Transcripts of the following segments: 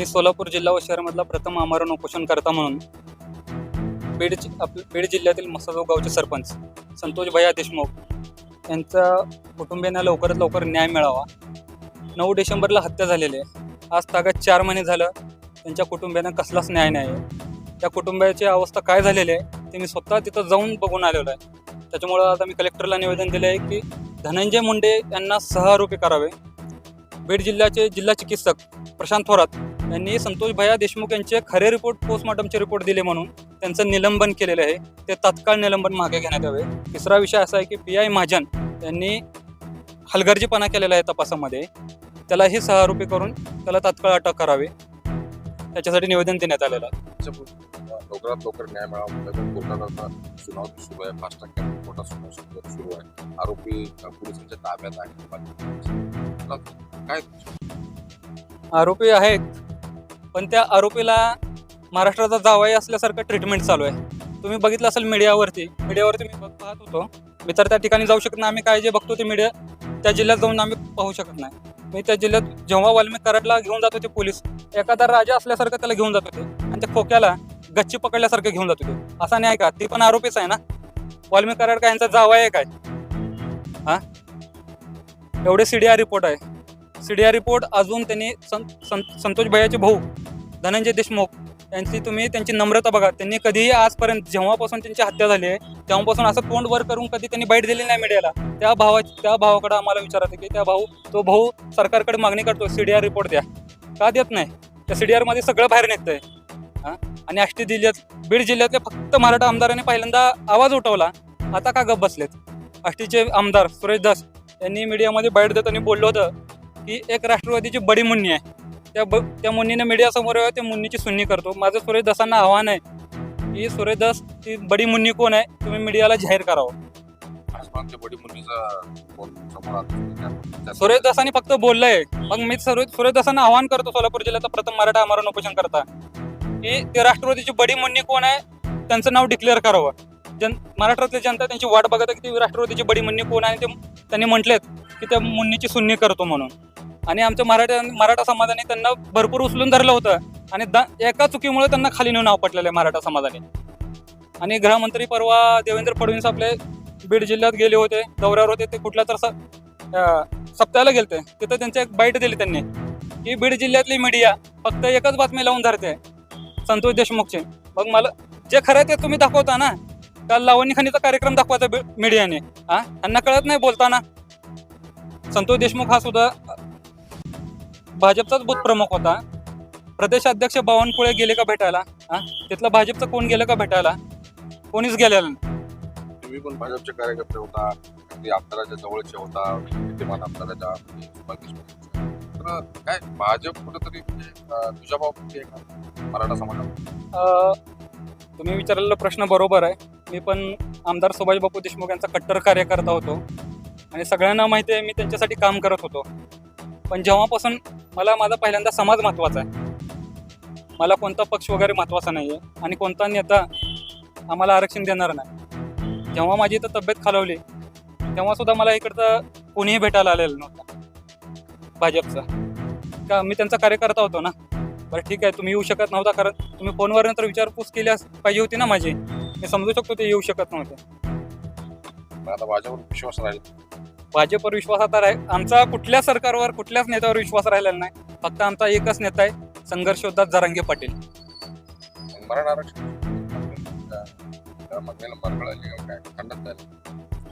मी सोलापूर जिल्हा व शहरामधला प्रथम आमरण उपोषणकर्ता म्हणून बीड जिल्ह्यातील मसाजो गावचे सरपंच संतोष भैया देशमुख यांच्या कुटुंबियांना लवकरात लवकर न्याय मिळावा. 9 डिसेंबरला हत्या झालेली आहे. आज तागात 4 महिने झालं त्यांच्या कुटुंबियांना कसलाच न्याय नाही आहे. त्या कुटुंबियाची अवस्था काय झालेली आहे ते मी स्वतः तिथं जाऊन बघून आलेलो आहे. त्याच्यामुळं आता मी कलेक्टरला निवेदन दिलं आहे की धनंजय मुंडे यांना सहआरोपी करावे. बीड जिल्ह्याचे जिल्हा चिकित्सक प्रशांत थोरात यांनी संतोष भैया देशमुख यांचे खरे रिपोर्ट पोस्टमॉर्टमचे रिपोर्ट दिले म्हणून त्यांचं निलंबन केलेलं आहे. ते तात्काळ निलंबन मागे घेण्यात यावे. तिसरा विषय असा आहे की PI महाजन यांनी हलगर्जीपणा केलेला आहे तपासामध्ये. त्यालाही सहआरोपी करून त्याला तात्काळ अटक करावी. त्याच्यासाठी निवेदन देण्यात आलेलं आहे. लवकरात लवकर न्याय मिळावा. कोर्टात सुनावणी सुरू आहे. फास्ट ट्रॅक कोर्टात सुनावणी सुरू आहे. आरोपी पोलिसांच्या ताब्यात आहे. काय आरोपी आहेत पण त्या आरोपीला महाराष्ट्राचा जावई असल्यासारखं ट्रीटमेंट चालू आहे. तुम्ही बघितलं असेल मीडियावरती मी पाहत होतो. मी तर त्या ठिकाणी जाऊ शकत नाही. आम्ही काय जे बघतो ते मीडिया त्या जिल्ह्यात जाऊन आम्ही पाहू शकत नाही. मी त्या जिल्ह्यात जेव्हा वाल्मिक कराडला घेऊन जात होते पोलीस एखादा राजा असल्यासारखं त्याला घेऊन जात होते आणि त्या खोक्याला गच्ची पकडल्यासारखं घेऊन जात होते. असा नाही का? ती पण आरोपीच आहे ना. वाल्मिक कराड काय यांचा जावई आहे काय? हा, एवढे CDR रिपोर्ट आहे. CDR रिपोर्ट अजून त्यांनी संतोष भैयाचे भाऊ धनंजय देशमुख त्यांची नम्रता बघा. त्यांनी कधीही आजपर्यंत जेव्हापासून त्यांची हत्या झाली आहे तेव्हापासून असं तोंड वर करून कधी त्यांनी बाईट दिली नाही मीडियाला. त्या भावाकडे आम्हाला विचारते की तो भाऊ सरकारकडे मागणी करतो CDR रिपोर्ट द्या. का देत नाही? त्या CDR मध्ये सगळं बाहेर निघतंय. आणि आष्टी बीड जिल्ह्यातल्या फक्त मराठा आमदारांनी पहिल्यांदा आवाज उठवला. आता का गप बसलेत? आष्टीचे आमदार सुरेश दास यांनी मीडियामध्ये बाईट देताना बोललं होतं की एक राष्ट्रवादीची बडी मुन्नी आहे. त्या मुन्नीने मीडियासमोर त्या मुन्नीची सुन्नी करतो. माझं सुरेश दासांना आव्हान आहे की सुरेश दास ती बडी मुन्नी कोण आहे तुम्ही मीडियाला जाहीर करावं. सुरेश दासांनी फक्त बोललंय. मग मी सुरेश दासांना आव्हान करतो सोलापूर जिल्ह्याचा प्रथम मराठा आमरण उपोषण करता की ते राष्ट्रवादीची बडी मुन्नी कोण आहे त्यांचं नाव डिक्लेअर करावं. महाराष्ट्रातली जनता त्यांची वाट बघत आहे की ती राष्ट्रवादीची बडी मुन्नी कोण आहे. त्यांनी म्हटलेत की त्या मुन्नीची सुन्नी करतो म्हणून. आणि आमच्या मराठा समाजाने त्यांना भरपूर उचलून धरलं होतं आणि एका चुकीमुळे त्यांना खाली नेऊन आपटलेलं आहे मराठा समाजाने. आणि गृहमंत्री परवा देवेंद्र फडणवीस आपले बीड जिल्ह्यात गेले होते, दौऱ्यावर होते. ते कुठल्या तर सप्ताहाला गेलते. तिथं त्यांची एक बाईट दिली त्यांनी की बीड जिल्ह्यातली मीडिया फक्त एकच बातमी लावून धरते संतोष देशमुखचे. मग मला जे खरं आहे ते तुम्ही दाखवता ना. काल लावणी खाणीचा कार्यक्रम दाखवायचा मीडियाने. त्यांना कळत नाही बोलताना. संतोष देशमुख हा सुद्धा भाजपचाच बूथ प्रमुख होता. प्रदेशाध्यक्ष बावनकुळे गेले का भेटायला? तिथलं भाजपचं कोण गेलं का भेटायला? कोणीच गेलेलं नाही. तुम्ही पण भाजपचे कार्यकर्ते होता. आमदाराच्या जवळचे होता. विद्यमान आमदाराच्या तर काय भाजप कुठेतरी तुझ्या बाबतीत मराठा समाजात तुम्ही विचारलेला प्रश्न बरोबर आहे. मी पण आमदार सुभाष बापू देशमुख यांचा कट्टर कार्यकर्ता होतो आणि सगळ्यांना माहिती आहे मी त्यांच्यासाठी काम करत होतो. पण जेव्हापासून मला माझा पहिल्यांदा समाज महत्त्वाचा आहे. मला कोणता पक्ष वगैरे महत्त्वाचा नाही आहे आणि कोणता नेता आम्हाला आरक्षण देणार नाही. जेव्हा माझी इथं तब्येत खालावली तेव्हा सुद्धा मला इकडचं कोणीही भेटायला आलेलं नव्हतं भाजपचा. का मी त्यांचा कार्यकर्ता होतो ना. बरं ठीक आहे, तुम्ही येऊ शकत नव्हता कारण तुम्ही फोनवर नंतर विचारपूस केल्यास पाहिजे होती ना माझी. मी समजू शकतो ते येऊ शकत नव्हते. आता भाजपवर विश्वास राहील. भाजपवर विश्वास आता आमचा कुठल्या सरकारवर कुठल्याच नेत्यावर विश्वास राहिलेला नाही. फक्त आमचा एकच नेता आहे संघर्ष योद्धा जरांगे पाटील. मराठा आरक्षण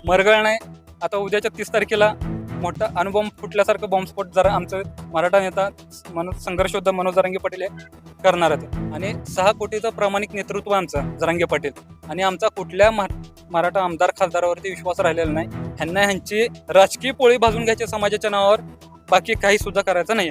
मरगळ नाही. आता उद्याच्या 30 तारखेला मोठा अणुबॉम्ब फुटल्यासारखं बॉम्बस्फोट जरा आमचं मराठा नेता संघर्ष योद्धा मनोज जरांगे पाटील करणार आहेत. आणि 6 कोटीचं प्रामाणिक नेतृत्व आमचं जरांगे पाटील. आणि आमचा कुठल्या मराठा आमदार खासदारावरती विश्वास राहिलेला नाही. ह्यांची राजकीय पोळी भाजून घ्यायची समाजाच्या नावावर. बाकी काही सुद्धा करायचं नाही.